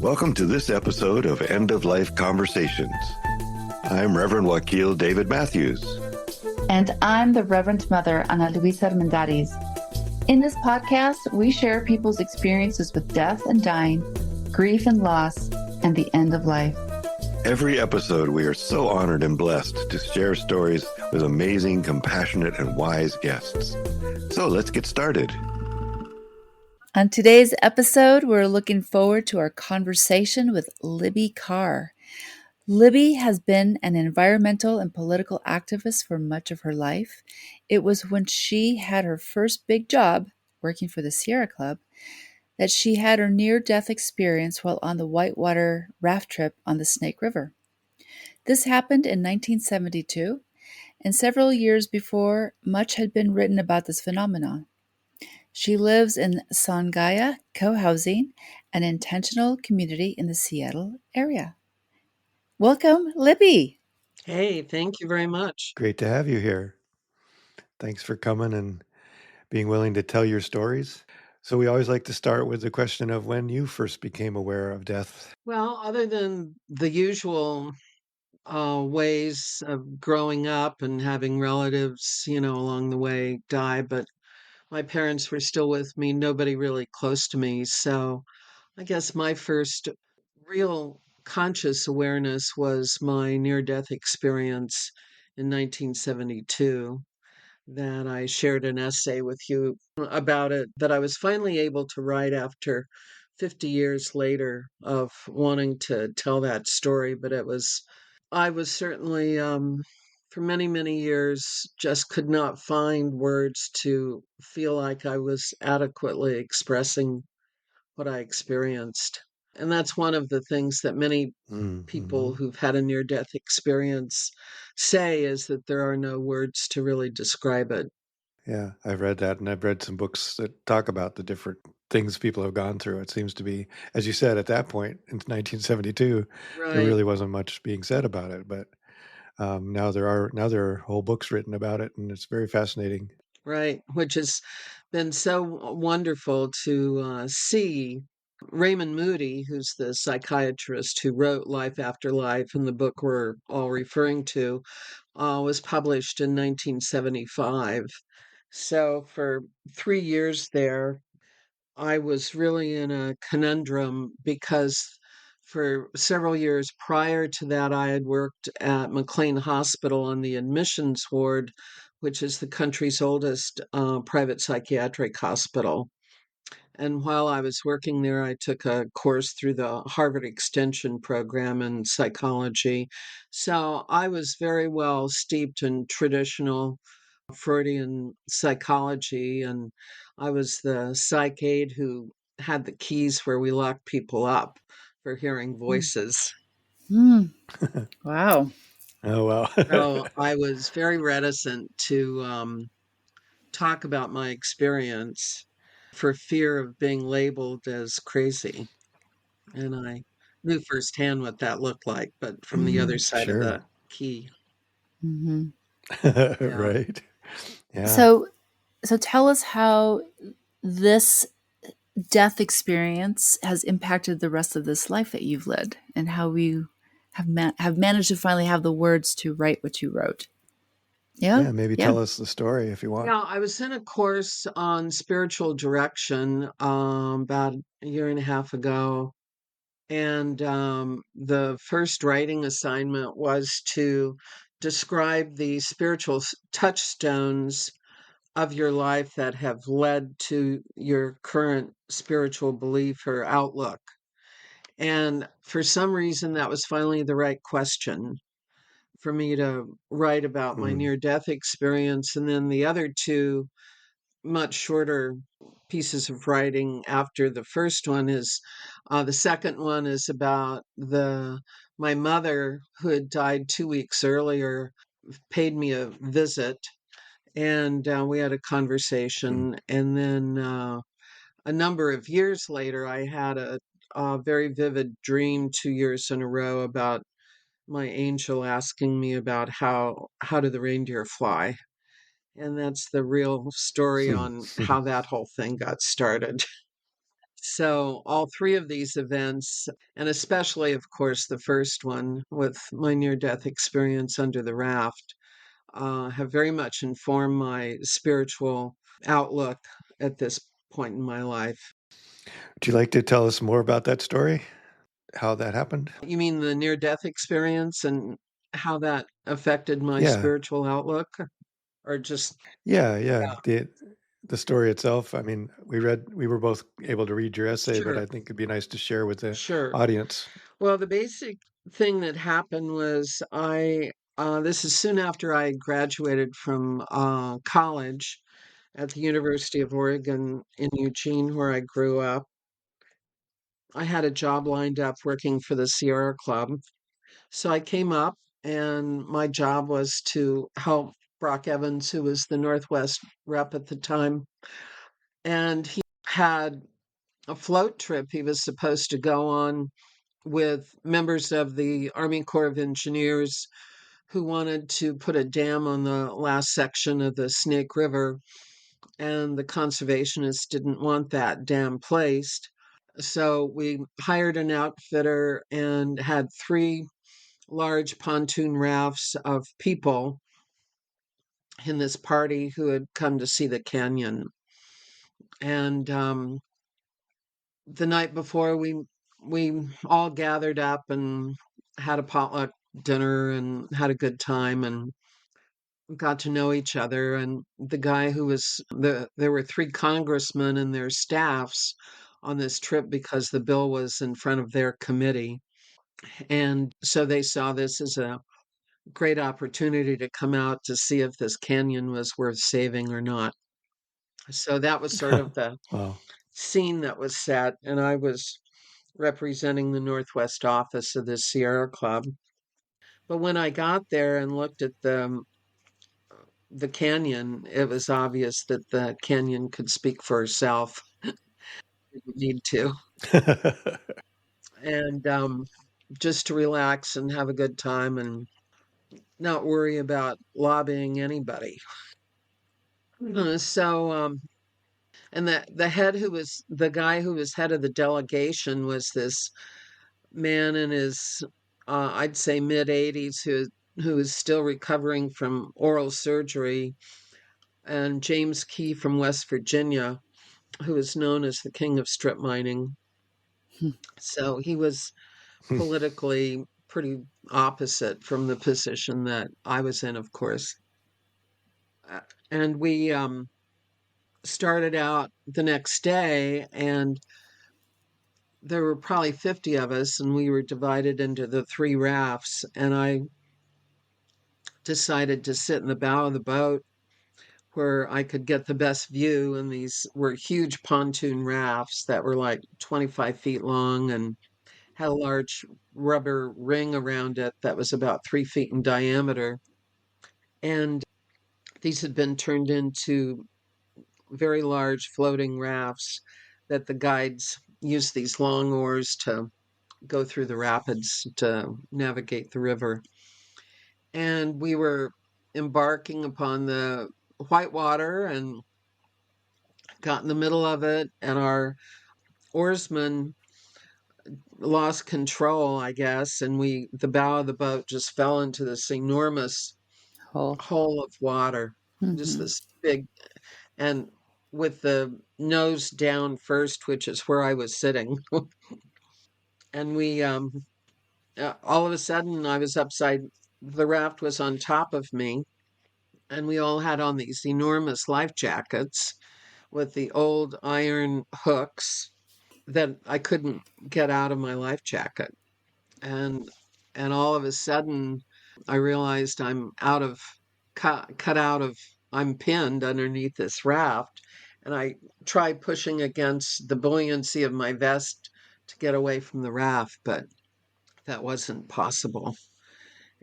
Welcome to this episode of End of Life Conversations. I'm Reverend Wakil David Matthews. And I'm the Reverend Mother, Ana Luisa Armendariz. In this podcast, we share people's experiences with death and dying, grief and loss, and the end of life. Every episode, we are so honored and blessed to share stories with amazing, compassionate, and wise guests. So let's get started. On today's episode, we're looking forward to our conversation with Libby Carr. Libby has been an environmental and political activist for much of her life. It was when she had her first big job, working for the Sierra Club, that she had her near-death experience while on the whitewater raft trip on the Snake River. This happened in 1972, and several years before, much had been written about this phenomenon. She lives in Songaia Co-housing, an intentional community in the Seattle area. Welcome, Libby. Hey, thank you very much. Great to have you here. Thanks for coming and being willing to tell your stories. So we always like to start with the question of when you first became aware of death. Well, other than the usual ways of growing up and having relatives, along the way die, but my parents were still with me, nobody really close to me. So I guess my first real conscious awareness was my near-death experience in 1972. That I shared an essay with you about it that I was finally able to write after 50 years later of wanting to tell that story. But I was certainly, for many, many years, just could not find words to feel like I was adequately expressing what I experienced. And that's one of the things that many people who've had a near death experience say is that there are no words to really describe it. Yeah, I've read that, and I've read some books that talk about the different things people have gone through. It seems to be, as you said, at that point in 1972, there Right, really wasn't much being said about it. But now there are whole books written about it, and it's very fascinating. right. Which has been so wonderful to see. Raymond Moody, who's the psychiatrist who wrote Life After Life and the book we're all referring to, was published in 1975. So for 3 years there, I was really in a conundrum because for several years prior to that, I had worked at McLean Hospital on the admissions ward, which is the country's oldest private psychiatric hospital. And while I was working there, I took a course through the Harvard Extension program in psychology. So I was very well steeped in traditional Freudian psychology, and I was the psych aide who had the keys where we locked people up for hearing voices. Wow. Oh, wow. So I was very reticent to talk about my experience for fear of being labeled as crazy. And I knew firsthand what that looked like, but from the other side of Sure. the key. Mm-hmm. Yeah. Right. Yeah. So tell us how this death experience has impacted the rest of this life that you've led, and how you have managed to finally have the words to write what you wrote. Yeah, Yeah, maybe yeah. tell us the story if you want. Yeah, I was in a course on spiritual direction about a year and a half ago. And the first writing assignment was to describe the spiritual touchstones of your life that have led to your current spiritual belief or outlook. And for some reason, that was finally the right question for me to write about my Mm. near death experience. And then the other two much shorter pieces of writing after the first one is the second one is about the my mother who had died 2 weeks earlier paid me a visit, and we had a Mm. conversation. And then a number of years later, I had a very vivid dream 2 years in a row about my angel asking me about how do the reindeer fly, and that's the real story Hmm. on how that whole thing got started. So, all three of these events, and especially, of course, the first one with my near death experience under the raft, have very much informed my spiritual outlook at this point in my life. Would you like to tell us more about that story? How that happened? You mean the near death experience and how that affected my Yeah. spiritual outlook? Or just, Yeah, yeah. yeah, The story itself, I mean, we were both able to read your essay, but sure, I think it'd be nice to share with the sure. audience. Well, the basic thing that happened was this is soon after I graduated from college at the University of Oregon in Eugene, where I grew up. I had a job lined up working for the Sierra Club. So I came up, and my job was to help Brock Evans, who was the Northwest rep at the time. And he had a float trip he was supposed to go on with members of the Army Corps of Engineers who wanted to put a dam on the last section of the Snake River, and the conservationists didn't want that dam placed. So we hired an outfitter and had three large pontoon rafts of people in this party who had come to see the canyon. And the night before, we all gathered up and had a potluck dinner and had a good time and got to know each other. And the guy who was there were three congressmen and their staffs on this trip because the bill was in front of their committee. And so they saw this as a great opportunity to come out to see if this canyon was worth saving or not. So that was sort of the Wow. scene that was set, and I was representing the Northwest office of the Sierra Club. But when I got there and looked at the canyon, it was obvious that the canyon could speak for itself. It didn't need to, and just to relax and have a good time and not worry about lobbying anybody. So and the head who was the guy who was head of the delegation was this man in his I'd say mid 80s who is still recovering from oral surgery, and James Key from West Virginia, who is known as the king of strip mining. So he was politically pretty opposite from the position that I was in, of course. Uh, and we started out the next day, and there were probably 50 of us, and we were divided into the three rafts. And I decided to sit in the bow of the boat where I could get the best view. And these were huge pontoon rafts that were like 25 feet long and had a large rubber ring around it that was about 3 feet in diameter. And these had been turned into very large floating rafts that the guides used these long oars to go through the rapids to navigate the river. And we were embarking upon the whitewater and got in the middle of it, and our oarsman lost control, I guess, and the bow of the boat just fell into this enormous Oh. hole of water, just Hmm. this big, and with the nose down first, which is where I was sitting. And all of a sudden, I was upside, the raft was on top of me, and we all had on these enormous life jackets with the old iron hooks that I couldn't get out of my life jacket. And and all of a sudden I realized I'm out of cut out of I'm pinned underneath this raft, and I tried pushing against the buoyancy of my vest to get away from the raft, but that wasn't possible.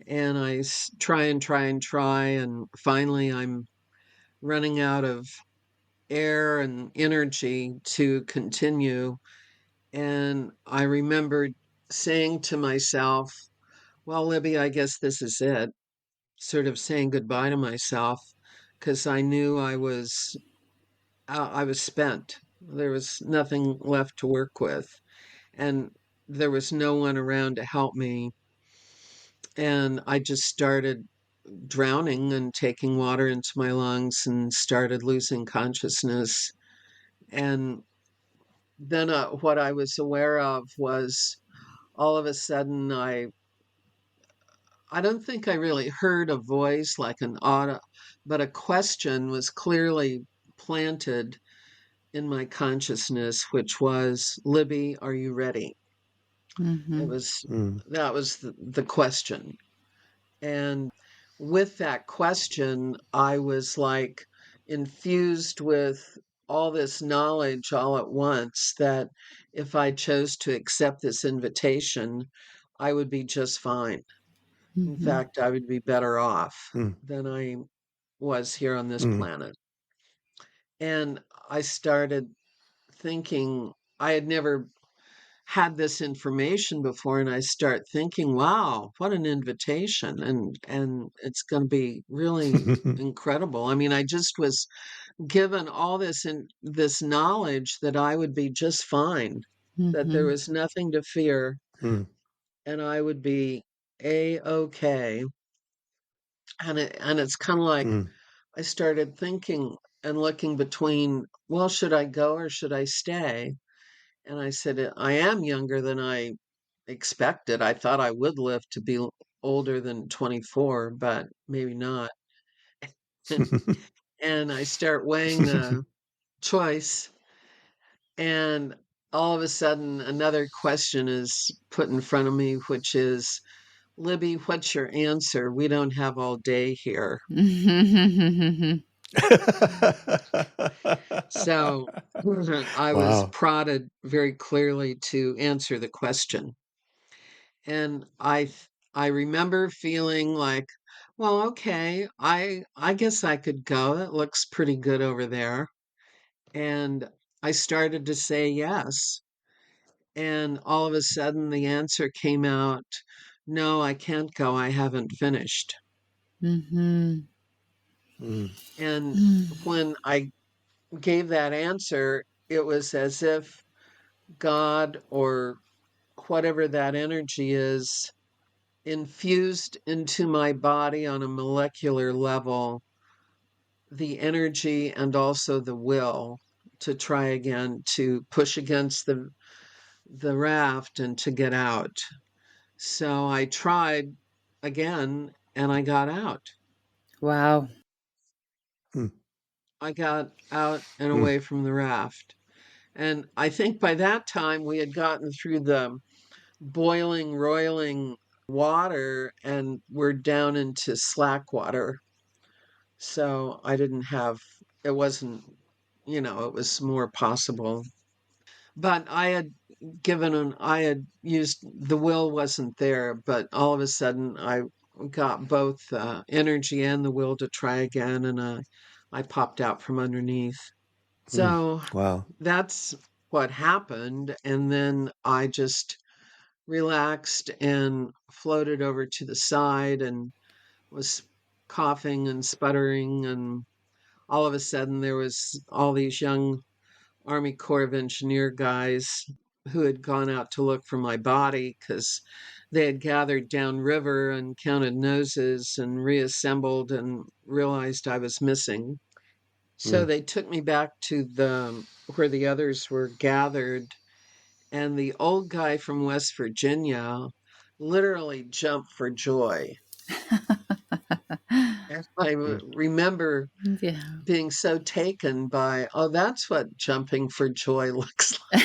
And try and try and try, and finally I'm running out of air and energy to continue. And I remembered saying to myself, well, Libby, I guess this is it. Sort of saying goodbye to myself because I knew I was spent. There was nothing left to work with, and there was no one around to help me. And I just started drowning and taking water into my lungs and started losing consciousness. And then what I was aware of was all of a sudden I don't think I really heard a voice like an auto, but a question was clearly planted in my consciousness, which was, Libby, are you ready? It Mm-hmm. was Mm. that was the question. And with that question, I was like infused with all this knowledge all at once that if I chose to accept this invitation, I would be just fine. In Mm-hmm. fact, I would be better off Mm. than I was here on this Mm. planet. And I started thinking, I had never had this information before, and I start thinking, wow, what an invitation, and it's going to be really incredible. I mean, I just was given all this knowledge that I would be just fine, that there Mm-hmm. was nothing to fear, Mm. and I would be a-okay. And it's kind of like Mm. I started thinking and looking between, well, should I go or should I stay? And I said, I am younger than I expected. I thought I would live to be older than 24, but maybe not. And I start weighing the choice, and all of a sudden, another question is put in front of me, which is, Libby, what's your answer? We don't have all day here. So I was Wow. prodded very clearly to answer the question. And I remember feeling like, well, okay, I guess I could go. It looks pretty good over there. And I started to say yes. And all of a sudden the answer came out, no, I can't go. I haven't finished. Mm-hmm. Mm. And when I gave that answer, it was as if God or whatever that energy is infused into my body on a molecular level the energy and also the will to try again, to push against the raft and to get out. So I tried again and I got out. Wow. Mm. I got out and Mm. away from the raft. And I think by that time we had gotten through the boiling, roiling water and we're down into slack water. So I didn't have, it wasn't, it was more possible. But I had used, the will wasn't there, but all of a sudden I got both energy and the will to try again, and I popped out from underneath. Mm. So Wow. that's what happened. And then I just relaxed and floated over to the side and was coughing and sputtering, and all of a sudden there was all these young Army Corps of Engineer guys who had gone out to look for my body because they had gathered downriver and counted noses and reassembled and realized I was missing. So Mm. they took me back to the where the others were gathered, and the old guy from West Virginia literally jumped for joy. And I Mm. remember Yeah. being so taken by, oh, that's what jumping for joy looks like.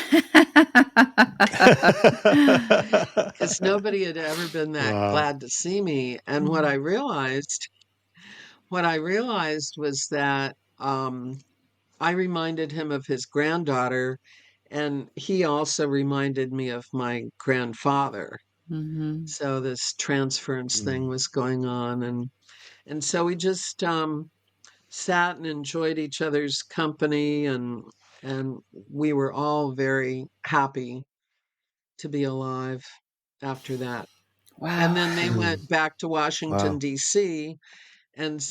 Because nobody had ever been that Wow. glad to see me. And what I realized was that I reminded him of his granddaughter, and he also reminded me of my grandfather. Mm-hmm. So this transference thing Mm. was going on, and so we just sat and enjoyed each other's company, and we were all very happy to be alive after that. And Wow. then they Mm. went back to Washington, Wow. D.C., and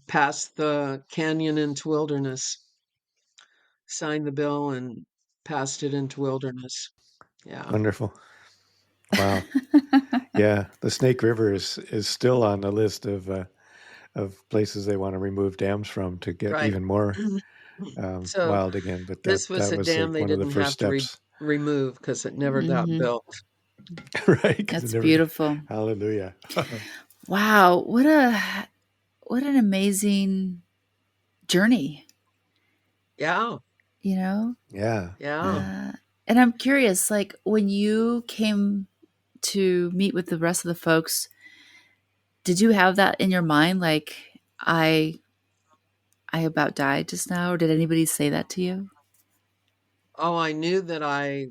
passed the canyon into wilderness. signed the bill and passed it into wilderness. Yeah. Wonderful. Wow. Yeah, the Snake River is still on the list of places they want to remove dams from to get Right. even more So wild again. But this was that a was dam like they one of the didn't first have to steps, remove because it never got Hmm. built. right? Because it That's never. beautiful. Hallelujah. Wow, what an amazing journey, Yeah. you know? Yeah. Yeah. Yeah. And I'm curious, like when you came to meet with the rest of the folks, did you have that in your mind? Like, I about died just now, or did anybody say that to you? Oh, I knew that I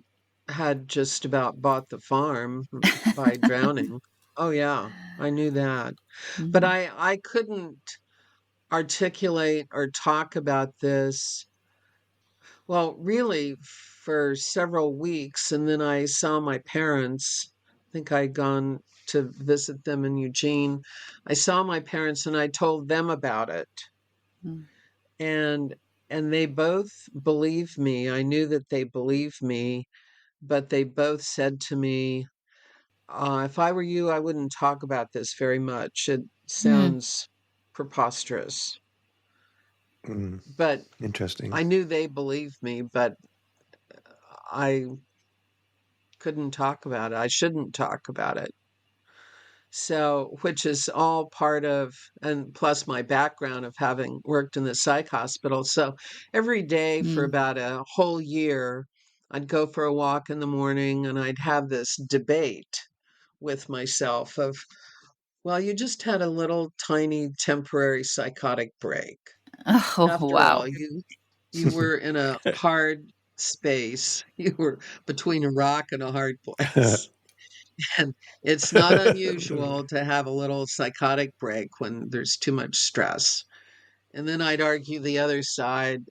had just about bought the farm by drowning. Oh, yeah. I knew that. But Hmm. I couldn't articulate or talk about this, well, really for several weeks. And then I saw my parents. I think I'd gone to visit them in Eugene. I saw my parents and I told them about it. And they both believed me. I knew that they believed me, but they both said to me, if I were you, I wouldn't talk about this very much. It Hmm. sounds preposterous. Mm, But interesting. I knew they believed me, but I couldn't talk about it. I shouldn't talk about it. So, which is all part of, and plus my background of having worked in the psych hospital. So, every day for Hmm. about a whole year, I'd go for a walk in the morning and I'd have this debate with myself of, well, you just had a little tiny temporary psychotic break. Oh, After all, wow. you were in a hard space. You were between a rock and a hard place. And it's not unusual to have a little psychotic break when there's too much stress. And then I'd argue the other side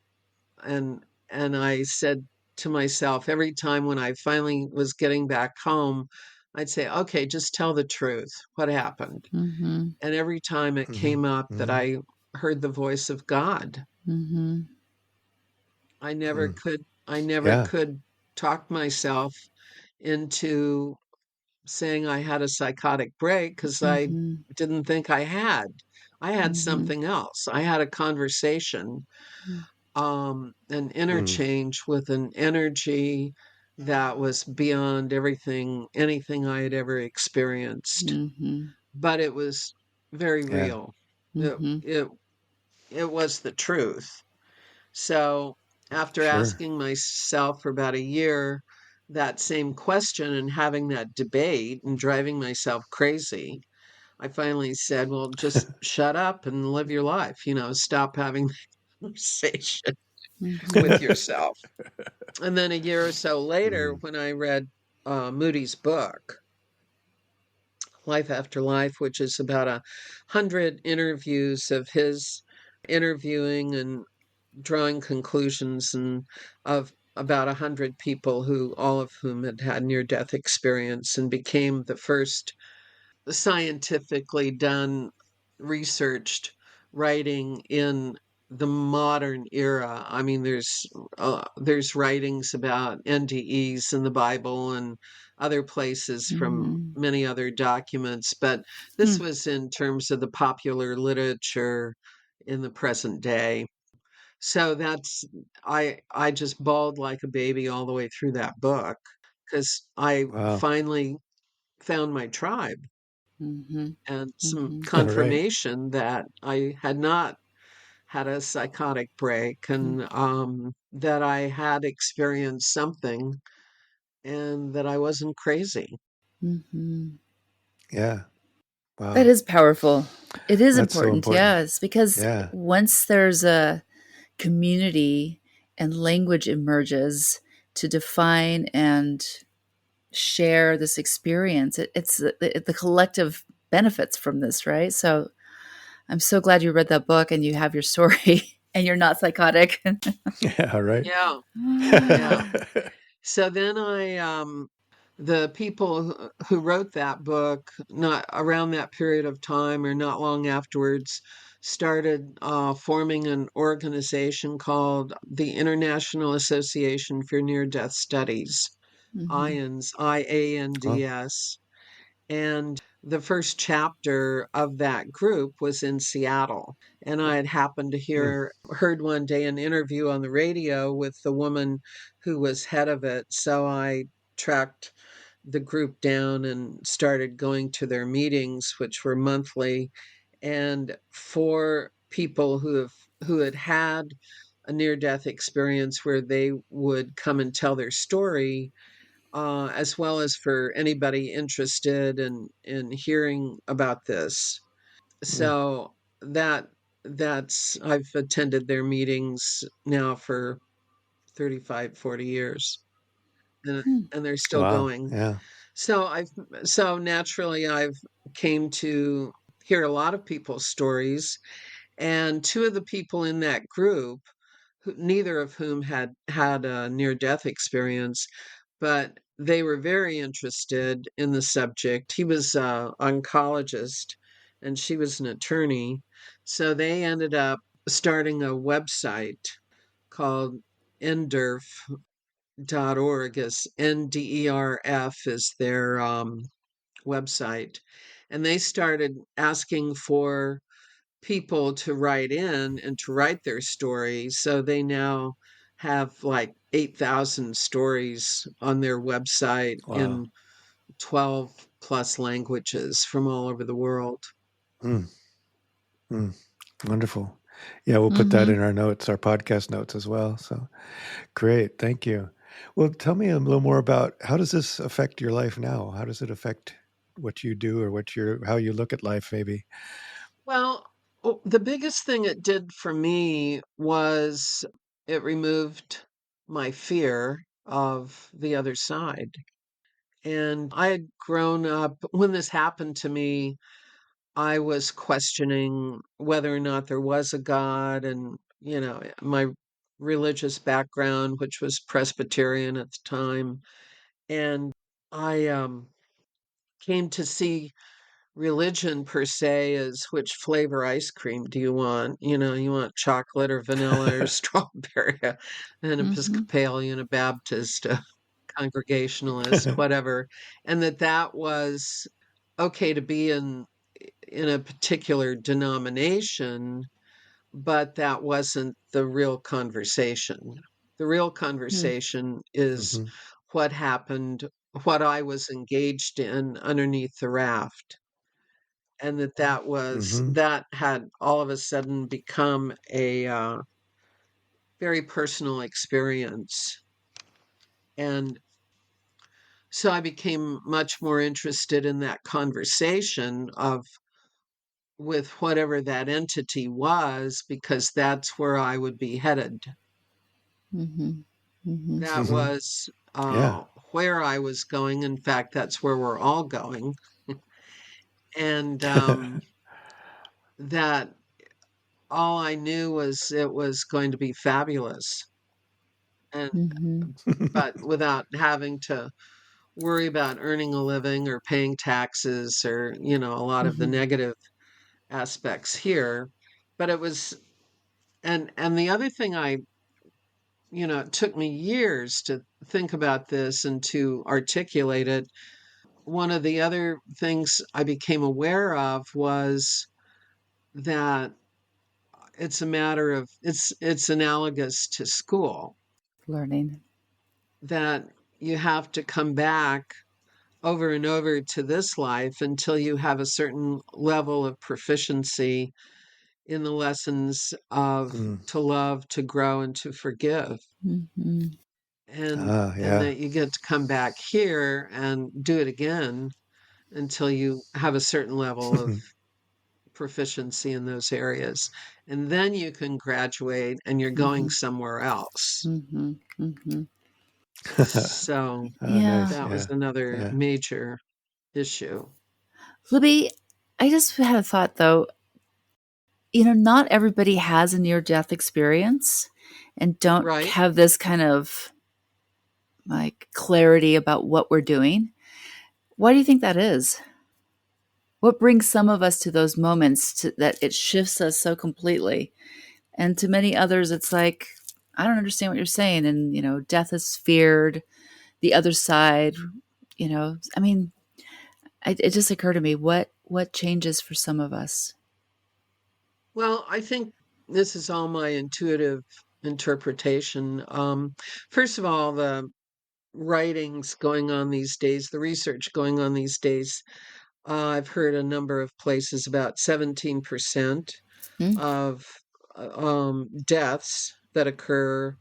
and I said to myself every time when I finally was getting back home, I'd say, "Okay, just tell the truth. What happened?" Hmm. And every time it Hmm. came up that Hmm. I heard the voice of God, Hmm. Mm, I never yeah. could talk myself into saying I had a psychotic break because I Hmm. didn't think I had. I had Hmm. something else. I had a conversation, an Mm, interchange with an energy that was beyond anything I had ever experienced. Hmm. But it was very yeah. real. It Hmm. it it was the truth. So after Sure. asking myself for about a year that same question and having that debate and driving myself crazy, I finally said, well, just shut up and live your life, stop having the conversation Hmm. with yourself. And then a year or so later, Mm, when I read Moody's book, Life After Life, which is about 100 interviews of his interviewing and drawing conclusions and of about 100 people who all of whom had had near death experience and became the first scientifically done researched writing in the modern era. I mean, there's writings about NDEs in the Bible and other places from Hmm. many other documents, but this Hmm. was in terms of the popular literature in the present day. So I just bawled like a baby all the way through that book because I wow. finally found my tribe Hmm. and some Hmm. All right. confirmation that I had not had a psychotic break and that I had experienced something and that I wasn't crazy. Hmm. Yeah. That Wow. is powerful. It is That's so important, important. yes, because Yeah. once there's a community and language emerges to define and share this experience, it's the collective benefits from this, right? So I'm so glad you read that book and you have your story and you're not psychotic. Yeah. Right. Yeah, yeah. So then the people who wrote that book, not around that period of time or not long afterwards, started forming an organization called the International Association for Near Death Studies, Mm-hmm. IANDS, Wow. IANDS. And the first chapter of that group was in Seattle. And I had happened to Mm, heard one day an interview on the radio with the woman who was head of it. So I tracked the group down and started going to their meetings, which were monthly. And for people who had had a near death experience where they would come and tell their story, as well as for anybody interested in hearing about this. mm, So that's I've attended their meetings now for 35, 40 years, and Hmm. and they're still wow. going. Yeah. So so naturally I've came to hear a lot of people's stories, and two of the people in that group, neither of whom had had a near death experience, but they were very interested in the subject. He was an oncologist and she was an attorney. So they ended up starting a website called nderf.org, as NDERF is their website. And they started asking for people to write in and to write their stories. So they now have like 8,000 stories on their website Wow. in 12 plus languages from all over the world. Mm, mm, wonderful. Yeah, we'll put that Mm-hmm. in our notes, our podcast notes as well. So great. Thank you. Well, tell me a little more about how does this affect your life now? How does it affect what you do or how you look at life, maybe? Well, the biggest thing it did for me was it removed my fear of the other side. And I had grown up when this happened to me. I was questioning whether or not there was a God, and, my religious background, which was Presbyterian at the time. And I came to see religion per se as which flavor ice cream do you want? You want chocolate or vanilla or strawberry, an Mm-hmm. Episcopalian, a Baptist, a Congregationalist, whatever. And that was okay to be in a particular denomination, but that wasn't the real conversation. The real conversation is Hmm. what happened, what I was engaged in underneath the raft. And Hmm. that had all of a sudden become a very personal experience. And so I became much more interested in that conversation of with whatever that entity was, because that's where I would be headed. Mm-hmm. Mm-hmm. That Hmm. was Yeah. where I was going. In fact, that's where we're all going. And that all I knew was it was going to be fabulous. And Mm-hmm. but without having to worry about earning a living or paying taxes or, a lot of the Mm-hmm. negative aspects here. But it was and the other thing it took me years to think about this and to articulate it. One of the other things I became aware of was that it's analogous to school, Learning. that you have to come back over and over to this life until you have a certain level of proficiency in the lessons of Mm. to love, to grow, and to forgive. Mm-hmm. Ah, And yeah. that you get to come back here and do it again until you have a certain level of proficiency in those areas. And then you can graduate and you're going Mm-hmm. somewhere else. Mm-hmm. Mm-hmm. So Ah, Yeah. nice. that was Yeah. another Yeah. major issue. Libby, I just had a thought though. Not everybody has a near death experience and don't Right. have this kind of like clarity about what we're doing. Why do you think that is? what brings some of us to those moments that it shifts us so completely, and to many others it's like, I don't understand what you're saying, and death is feared, the other side, I mean, it just occurred to me, what changes for some of us. Well, I think this is all my intuitive interpretation. First of all, the writings going on these days, the research going on these days, I've heard a number of places about 17% Mm, of deaths that occur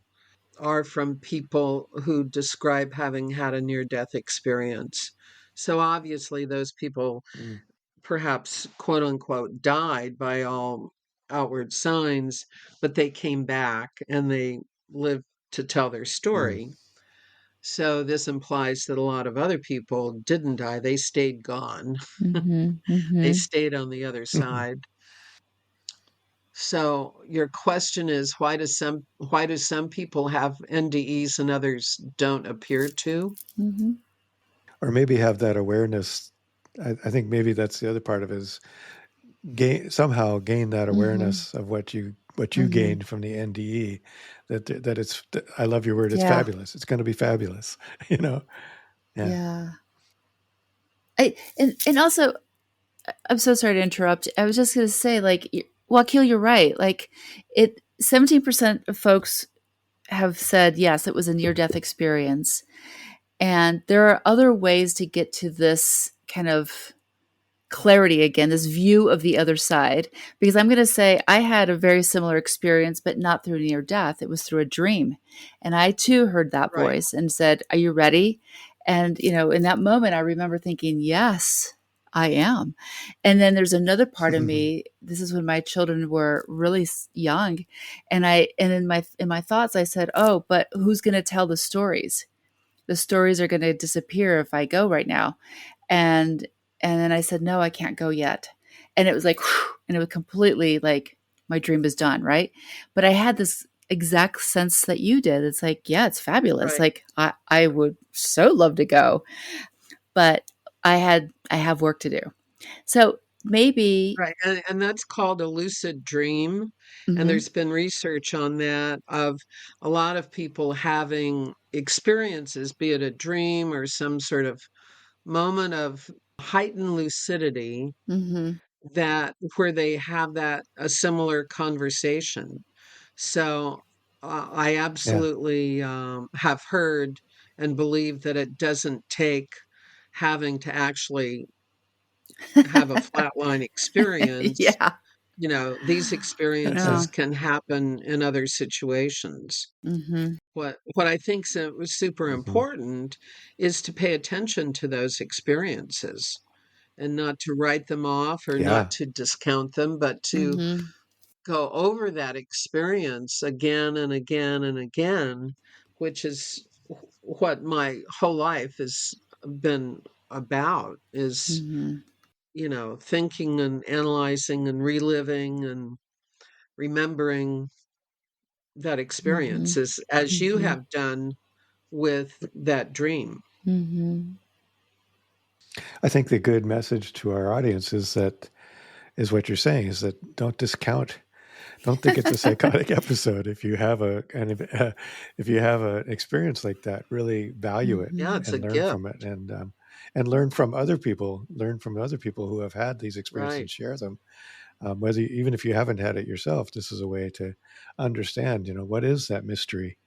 are from people who describe having had a near death experience. So obviously, those people Mm, perhaps quote unquote died by all outward signs, but they came back and they lived to tell their mm, story. So this implies that a lot of other people didn't die, they stayed gone. mhm, They mhm, stayed on the other mhm. side. So your question is, why do some people have NDEs and others don't appear to? mhm, Or maybe have that awareness. I think maybe that's the other part of it is gain that mhm, awareness of what you mhm. gained from the NDE, that it's, I love your word, it's Yeah, fabulous. It's going to be fabulous, you know? Yeah. yeah. And also, I'm so sorry to interrupt. I was just going to say, like, Wakil, you're right. Like, 17% of folks have said yes, it was a near death experience, and there are other ways to get to this kind of clarity again, this view of the other side. Because I'm going to say I had a very similar experience, but not through near death. It was through a dream. And I too heard that Right, voice and said, "Are you ready?" And, in that moment, I remember thinking, yes, I am. And then there's another part of me. This is when my children were really young. And in my thoughts, I said, "Oh, but who's going to tell the stories? The stories are going to disappear if I go right now." And and then I said, "No, I can't go yet." And it was like, whew, and it was completely like my dream was done, right? But I had this exact sense that you did. It's like, yeah, it's fabulous. right, Like I would so love to go, but I have work to do. So maybe. right. And that's called a lucid dream. And Mhm, there's been research on that of a lot of people having experiences, be it a dream or some sort of moment of heightened lucidity mhm, that where they have that a similar conversation. So I Yeah. absolutely have heard and believe that it doesn't take having to actually have a flatline experience. yeah. These experiences Yeah. can happen in other situations. Mhm, What I think was super Hmm. important is to pay attention to those experiences and not to write them off or not Yeah. to discount them, but to mhm, go over that experience again and again and again, which is what my whole life has been about is, mhm, thinking and analyzing and reliving and remembering that experience mhm, as you mhm, have done with that dream. mhm. I think the good message to our audience is what you're saying is that don't think it's a psychotic episode. If you have if you have an experience like that, really value it Yeah, Mhm, it's a and learn gift, from it, and learn from other people who have had these experiences right? and share them. Even if you haven't had it yourself, this is a way to understand. What is that mystery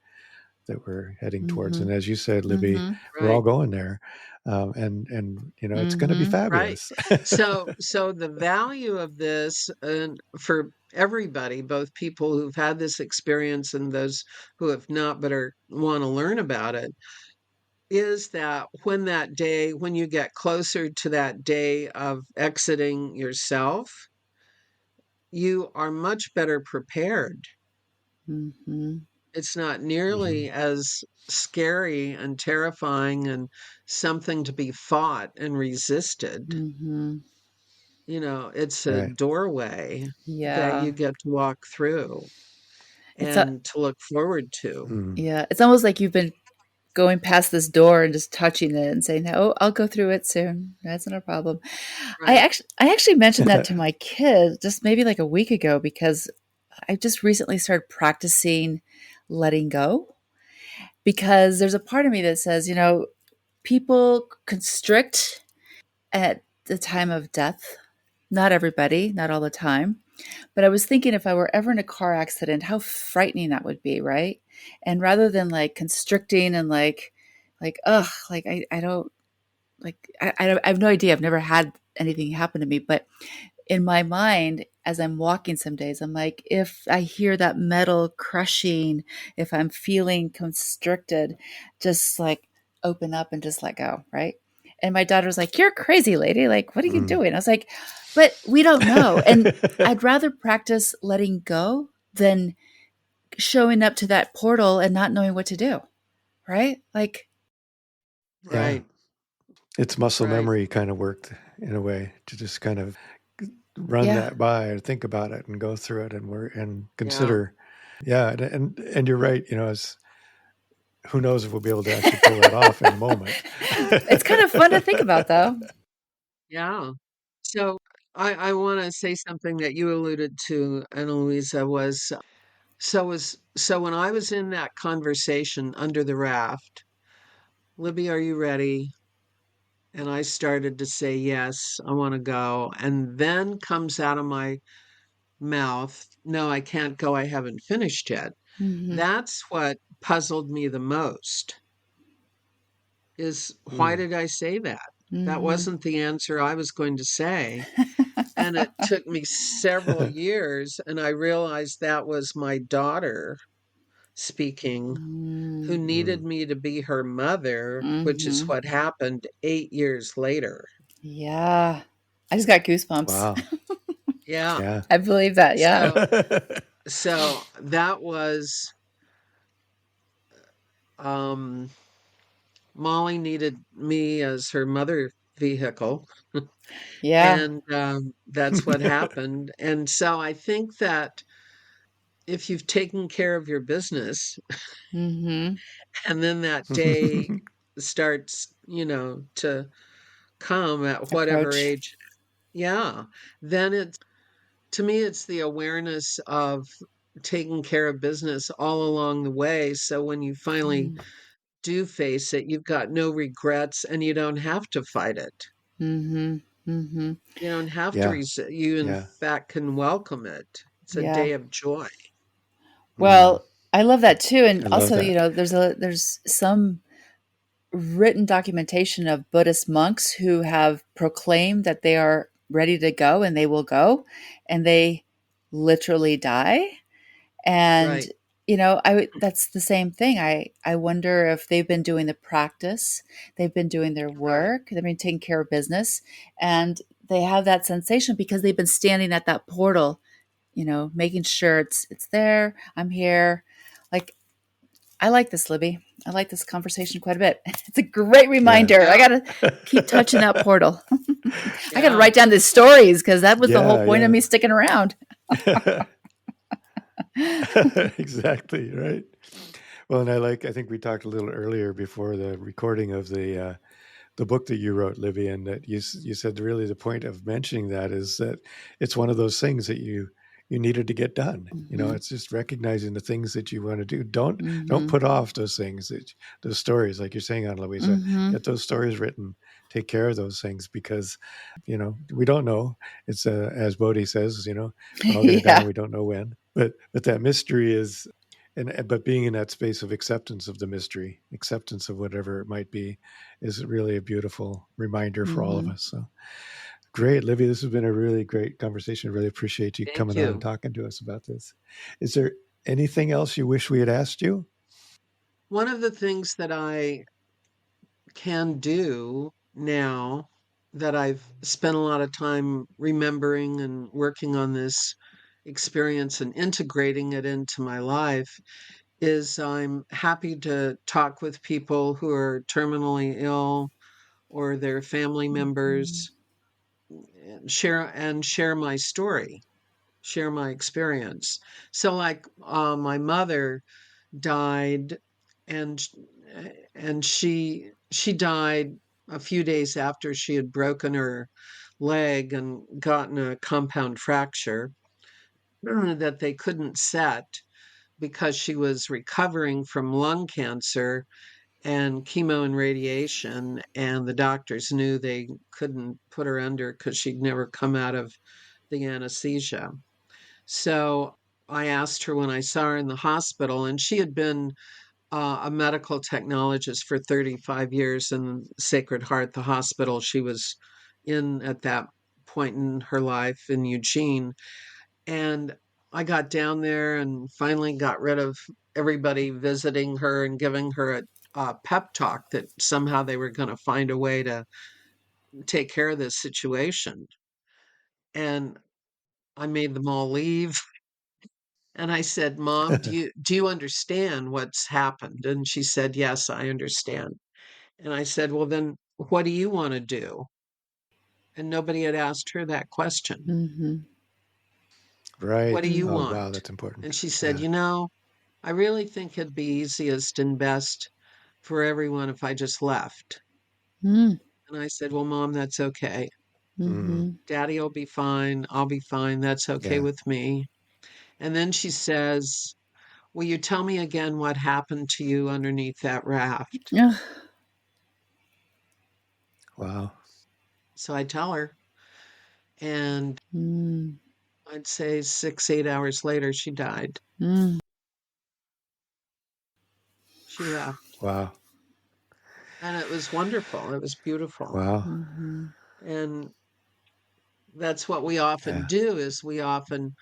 that we're heading towards? And mhm, as you said, Libby, mhm, we're all Right. going there, and it's going to be mhm, Right. fabulous. So the value of this, and for everybody, both people who've had this experience and those who have not but are want to learn about it, is that when you get closer to that day of exiting yourself, you are much better prepared. mhm, It's not Hmm. nearly as scary and terrifying and something to be fought and resisted. mhm. It's a Right. doorway that Yeah. you get to walk through It's a and to look forward to. Mm. yeah, it's almost like you've been going past this door and just touching it and saying, "Oh, I'll go through it soon. That's not a problem." Right. I actually mentioned that to my kid just maybe like a week ago because I just recently started practicing letting go because there's a part of me that says, people constrict at the time of death. Not everybody, not all the time. But I was thinking if I were ever in a car accident, how frightening that would be, right? And rather than like constricting and ugh, like I don't like I have no idea. I've never had anything happen to me, but in my mind, as I'm walking some days, I'm like, if I hear that metal crushing, if I'm feeling constricted, just like open up and just let go, right? And my daughter was like, "You're crazy, lady. Like, what are you Mm. doing?" I was like, "But we don't know." And I'd rather practice letting go than showing up to that portal and not knowing what to do, right? Like, Yeah. Right. It's muscle Right. memory kind of worked in a way to just kind of run yeah. that by or think about it and go through it and work and Yeah. consider. Yeah, and you're right. As who knows if we'll be able to actually pull that off in the moment. It's kind of fun to think about, though. Yeah. So I want to say something that you alluded to, Ana Luisa, so when I was in that conversation under the raft, Libby, are you ready? And I started to say, yes, I want to go. And then comes out of my mouth, no, I can't go. I haven't finished yet. Hmm. That's what puzzled me the most is why Mm. did I say that? That Hmm. wasn't the answer I was going to say. And it took me several years, and I realized that was my daughter speaking, who needed Mm. me to be her mother, which is Mm-hmm. what happened 8 years later. Yeah. I just got goosebumps. Wow. Yeah. Yeah. I believe that. Yeah. So so that was um Molly needed me as her mother vehicle, Yeah. and that's what happened. And so I think that if you've taken care of your business Mm-hmm. and then that day starts, to come at whatever Approach. age, yeah, then to me, it's the awareness of taking care of business all along the way. So when you finally do face it, you've got no regrets and you don't have to fight it. Mm-hmm. Mm-hmm. You don't have to Yeah. resist. You, in Yeah. fact, can welcome it. It's a Yeah. day of joy. Mm. Well, I love that too. And I love also, that. there's some written documentation of Buddhist monks who have proclaimed that they are ready to go and they will go and they literally die. And Right, that's the same thing. I wonder if they've been doing the practice, they've been doing their right, work, they've been taking care of business, and they have that sensation because they've been standing at that portal, making sure it's there. I'm here. Like, I like this, Libby. I like this conversation quite a bit. It's a great Yeah. reminder. I yeah, gotta keep touching that portal. I gotta yeah. write down these stories because that was the whole Yeah. point of Yeah. me sticking around. Exactly. Right. Well, and I think we talked a little earlier before the recording of the book that you wrote, Livy, and that you said really the point of mentioning that is that it's one of those things that you needed to get done. Hmm. It's just recognizing the things that you want to do. Don't Hmm. put off those things, those stories, like you're saying, Ana Luisa. Hmm. Get those stories written. Take care of those things because we don't know. It's as Bodhi says, we're all going to die Yeah. and we don't know when. But that mystery is but being in that space of acceptance of the mystery, acceptance of whatever it might be, is really a beautiful reminder for all of Hmm. us. So great, Livy. This has been a really great conversation. Really appreciate you Thank coming on and you. talking to us about this. Is there anything else you wish we had asked you? One of the things that I can do now that I've spent a lot of time remembering and working on this experience and integrating it into my life is I'm happy to talk with people who are terminally ill or their family Hmm. members and share my story, share my experience. So like my mother died and and she died a few days after she had broken her leg and gotten a compound fracture that they couldn't set because she was recovering from lung cancer and chemo and radiation, and the doctors knew they couldn't put her under because she'd never come out of the anesthesia. So I asked her when I saw her in the hospital, and she had been a medical technologist for 35 years in Sacred Heart, the hospital she was in at that point in her life in Eugene. And I got down there and finally got rid of everybody visiting her and giving her a pep talk that somehow they were going to find a way to take care of this situation. And I made them all leave. And I said, "Mom, do you understand what's happened?" And she said, "Yes, I understand." And I said, "Well, then what do you want to do?" And nobody had asked her that question. Mm-hmm. What Right. do you Oh, Mm-hmm. wow, want? that's important. And she said, Yeah. I really think it'd be easiest and best for everyone if I just left. And I said, "Well, Mom, that's okay. Mm. Mm-hmm. Daddy will be fine. I'll be fine. That's okay Yeah. with me." And then she says, "Will you tell me again what happened to you underneath that raft?" Yeah. Wow. So I tell her, and Mm. I'd say 6, 8 hours later, she died. Mm. She left. Wow. And it was wonderful. It was beautiful. Wow. Mm-hmm. And that's what we often Yeah. do is we often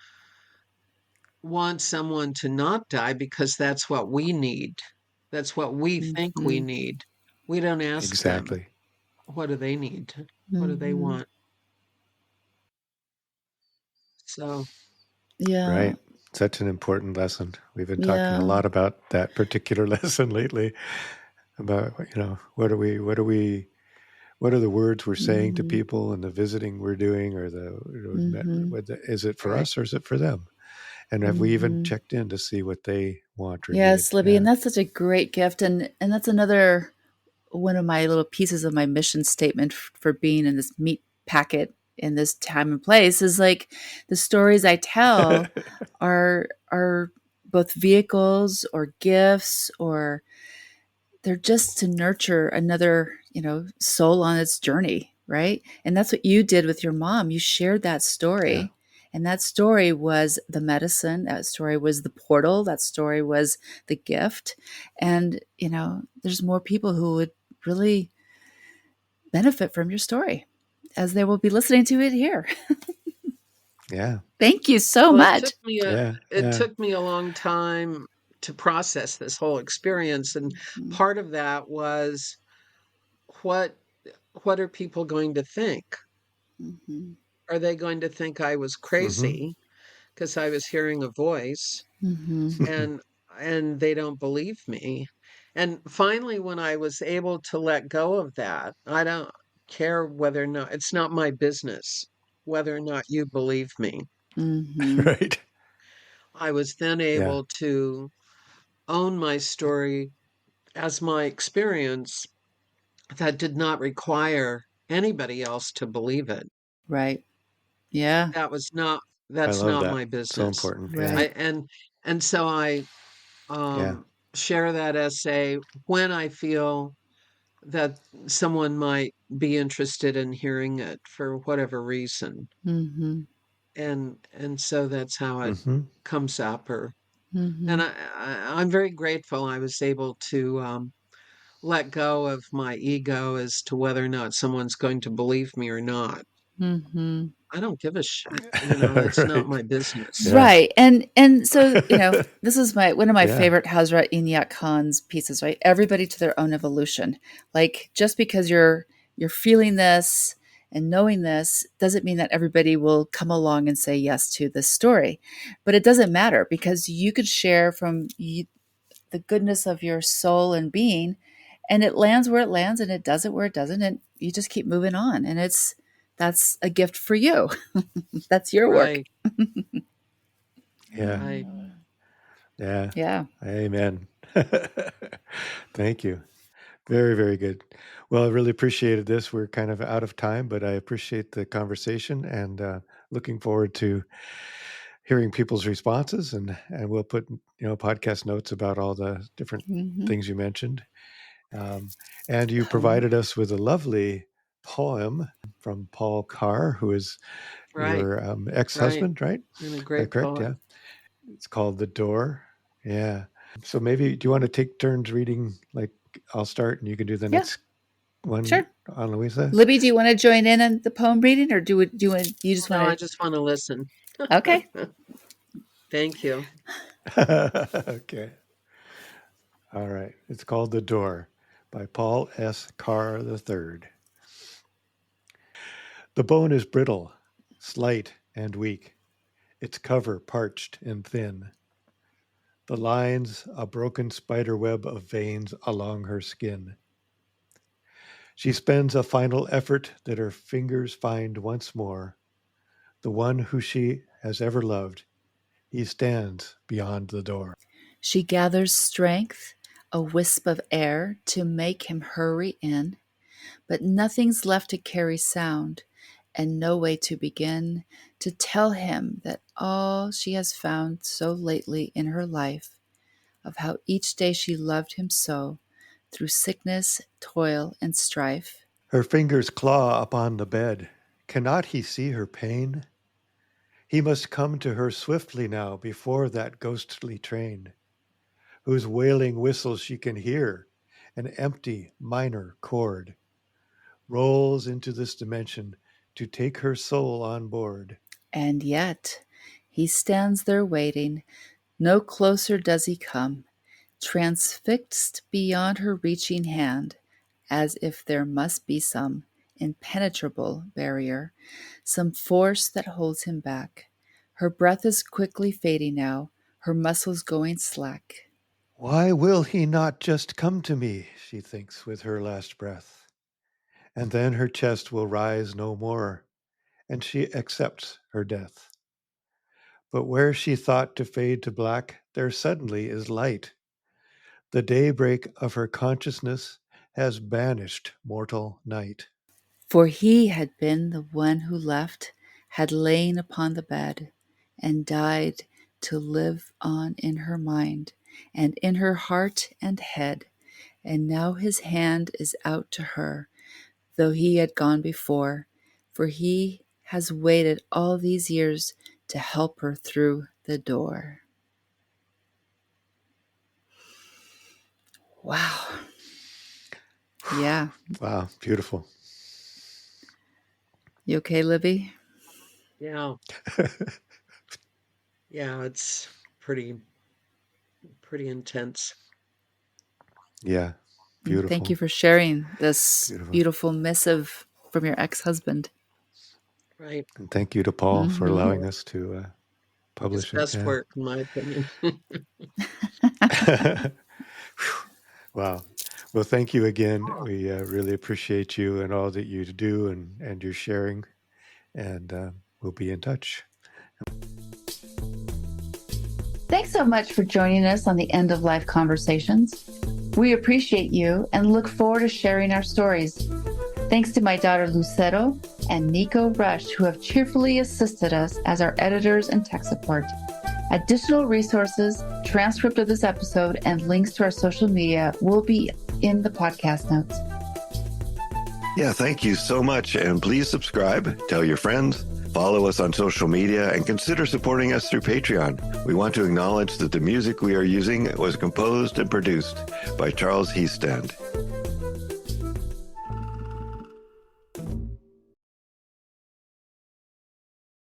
want someone to not die because that's what we need. That's what we think we Mm-hmm. need. We don't ask them, Exactly. what do they need? What do they Mm-hmm. want? So, Yeah. Right. Such an important lesson. We've been talking a Yeah. lot about that particular lesson lately about, what are the words we're saying to Mm-hmm. people and the visiting we're doing or Mm-hmm. is it for right. us or is it for them? And have we even Mm-hmm. checked in to see what they want or need? Yes, Libby, Yeah. and that's such a great gift, and that's another one of my little pieces of my mission statement for being in this meat packet in this time and place is like the stories I tell are both vehicles or gifts or they're just to nurture another, soul on its journey, right? And that's what you did with your mom. You shared that Yeah. story. And that story was the medicine. That story was the portal. That story was the gift. And, there's more people who would really benefit from your story as they will be listening to it here. Yeah. Thank you so Well, much. Yeah. it Yeah. took me a long time to process this whole experience, and Mhm, part of that was what what are people going to think? mhm, Are they going to think I was Mm-hmm. crazy because I was hearing a voice mhm, and they don't believe me? And finally, when I was able to let go of that, I don't care whether or not it's not my business whether or not you believe me. mhm. Right. I was then Yeah. able to own my story as my experience that did not require anybody else to believe it. Right. Yeah. That was not I that's love not that. my So business. important. Yeah. I Right. and so I Yeah. share that essay when I feel that someone might be interested in hearing it for whatever reason. Mhm, And so that's how it Mm-hmm. comes up and mhm, I'm very grateful I was able to let go of my ego as to whether or not someone's going to believe me or not. mhm. I don't give a shit. It's not Right. my business. Yeah. Right. And so, this is my one of my Yeah. favorite Hazrat Inayat Khan's pieces, right? Everybody to their own evolution. Like just because you're feeling this and knowing this doesn't mean that everybody will come along and say yes to this story. But it doesn't matter because you could share from the goodness of your soul and being and it lands where it lands and it does it where it doesn't and you just keep moving on and that's a gift for you. That's your work. Right, Yeah. right. Yeah. Yeah. Amen. Thank you. Very, very good. Well, I really appreciated this. We're kind of out of time, but I appreciate the conversation and looking forward to hearing people's responses. And we'll put podcast notes about all the different Mhm. things you mentioned. And you Poem. provided us with a lovely poem from Paul Carr, who is Right, your right. ex-husband, right? And a Is that great correct? poet. Yeah. It's called The Door. Yeah. So maybe do you want to take turns reading? Like I'll start and you can do the Yeah, next one sure. on Louisa. Libby, do you want to join in on the poem reading, or you just No, want I to? just want to listen. Okay. Thank you. Okay. All right. It's called The Door by Paul S. Carr III. The bone is brittle, slight and weak, its cover parched and thin. The lines a broken spider web of veins along her skin. She spends a final effort that her fingers find once more the one who she has ever loved. He stands beyond the door. She gathers strength, a wisp of air to make him hurry in, but nothing's left to carry sound, and no way to begin to tell him that all she has found so lately in her life, of how each day she loved him so, through sickness, toil, and strife. Her fingers claw upon the bed. Cannot he see her pain? He must come to her swiftly now before that ghostly train, whose wailing whistle she can hear, an empty minor chord, rolls into this dimension to take her soul on board. And yet he stands there waiting, no closer does he come, transfixed beyond her reaching hand, as if there must be some impenetrable barrier, some force that holds him back. Her breath is quickly fading now, her muscles going slack. Why will he not just come to me, she thinks with her last breath, and then her chest will rise no more, and she accepts her death. But where she thought to fade to black, there suddenly is light. The daybreak of her consciousness has banished mortal night. For he had been the one who left, had lain upon the bed, and died to live on in her mind, and in her heart and head. And now his hand is out to her, though he had gone before, for he has waited all these years to help her through the door. Wow. Yeah. Wow, beautiful. You okay, Libby? Yeah, yeah, it's pretty intense. Yeah, And thank beautiful, you for sharing this beautiful. beautiful missive from your ex-husband. Right. And thank you to Paul for Hmm. allowing us to His publish it. best Yeah. work, in my opinion. Wow. Well, thank you again. We really appreciate you and all that you do and your sharing. And we'll be in touch. Thanks so much for joining us on the End of Life Conversations. We appreciate you and look forward to sharing our stories. Thanks to my daughter Lucero and Nico Rush, who have cheerfully assisted us as our editors and tech support. Additional resources, transcript of this episode, and links to our social media will be in the podcast notes. Yeah, thank you so much. And please subscribe, tell your friends, follow us on social media, and consider supporting us through Patreon. We want to acknowledge that the music we are using was composed and produced by Charles Heastand.